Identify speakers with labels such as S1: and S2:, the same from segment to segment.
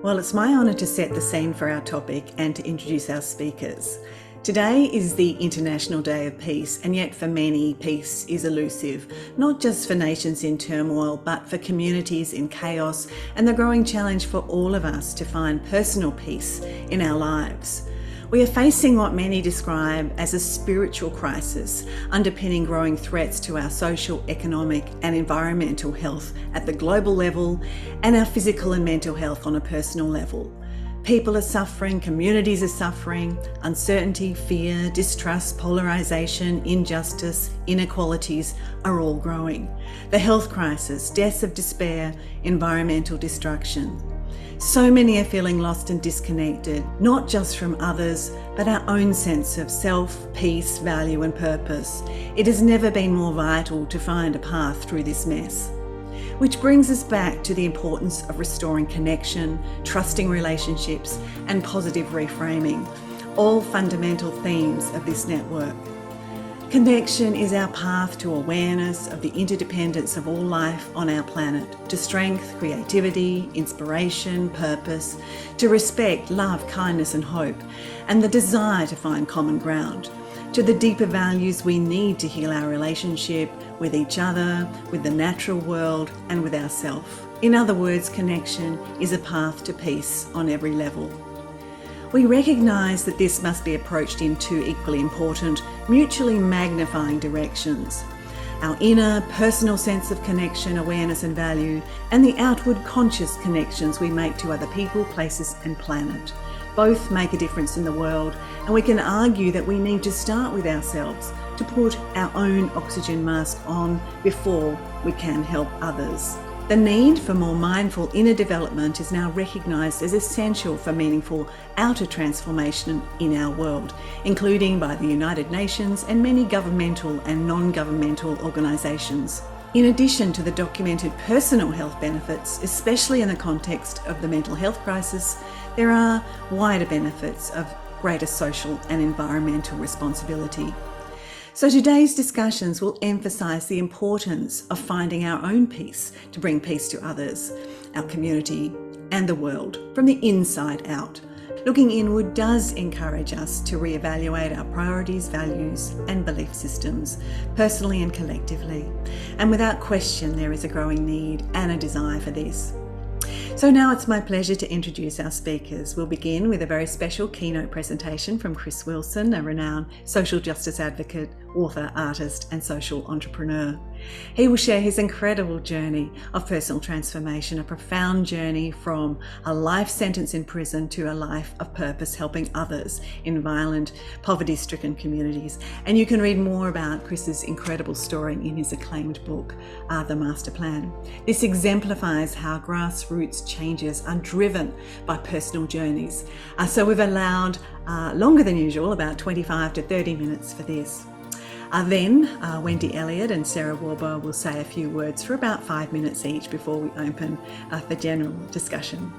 S1: Well, it's my honour to set the scene for our topic and to introduce our speakers. Today is the International Day of Peace, and yet for many, peace is elusive, not just for nations in turmoil, but for communities in chaos, and the growing challenge for all of us to find personal peace in our lives. We are facing what many describe as a spiritual crisis, underpinning growing threats to our social, economic and environmental health at the global level, and our physical and mental health on a personal level. People are suffering, communities are suffering, uncertainty, fear, distrust, polarisation, injustice, inequalities are all growing. The health crisis, deaths of despair, environmental destruction. So many are feeling lost and disconnected, not just from others, but our own sense of self, peace, value and purpose. It has never been more vital to find a path through this mess. Which brings us back to the importance of restoring connection, trusting relationships and positive reframing, all fundamental themes of this network. Connection is our path to awareness of the interdependence of all life on our planet, to strength, creativity, inspiration, purpose, to respect, love, kindness and hope, and the desire to find common ground, to the deeper values we need to heal our relationship with each other, with the natural world and with ourselves. In other words, connection is a path to peace on every level. We recognise that this must be approached in two equally important, mutually magnifying directions. Our inner, personal sense of connection, awareness and value, and the outward conscious connections we make to other people, places and planet. Both make a difference in the world, and we can argue that we need to start with ourselves to put our own oxygen mask on before we can help others. The need for more mindful inner development is now recognised as essential for meaningful outer transformation in our world, including by the United Nations and many governmental and non-governmental organisations. In addition to the documented personal health benefits, especially in the context of the mental health crisis, there are wider benefits of greater social and environmental responsibility. So today's discussions will emphasise the importance of finding our own peace to bring peace to others, our community and the world from the inside out. Looking inward does encourage us to reevaluate our priorities, values and belief systems, personally and collectively. And without question, there is a growing need and a desire for this. So now it's my pleasure to introduce our speakers. We'll begin with a very special keynote presentation from Chris Wilson, a renowned social justice advocate, author, artist and social entrepreneur. He will share his incredible journey of personal transformation, a profound journey from a life sentence in prison to a life of purpose, helping others in violent, poverty-stricken communities. And you can read more about Chris's incredible story in his acclaimed book, The Master Plan. This exemplifies how grassroots changes are driven by personal journeys. So we've allowed longer than usual, about 25 to 30 minutes for this. Then Wendy Elliott and Sarah Warber will say a few words for about 5 minutes each before we open for general discussion.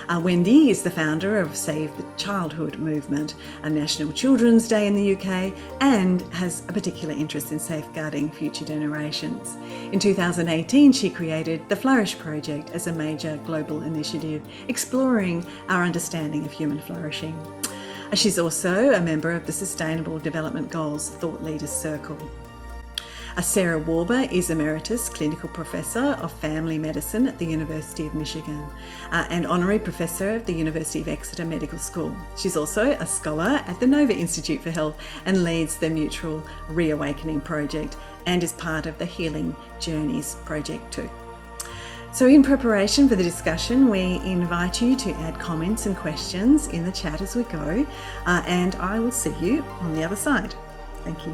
S1: Wendy is the founder of Save the Childhood movement, a National Children's Day in the UK, and has a particular interest in safeguarding future generations. In 2018, she created the Flourish Project as a major global initiative exploring our understanding of human flourishing. She's also a member of the Sustainable Development Goals Thought Leaders Circle. Sarah Warber is Emeritus Clinical Professor of Family Medicine at the University of Michigan and Honorary Professor of the University of Exeter Medical School. She's also a scholar at the Nova Institute for Health and leads the Mutual Reawakening Project and is part of the Healing Journeys Project too. So in preparation for the discussion, we invite you to add comments and questions in the chat as we go, and I will see you on the other side. Thank you.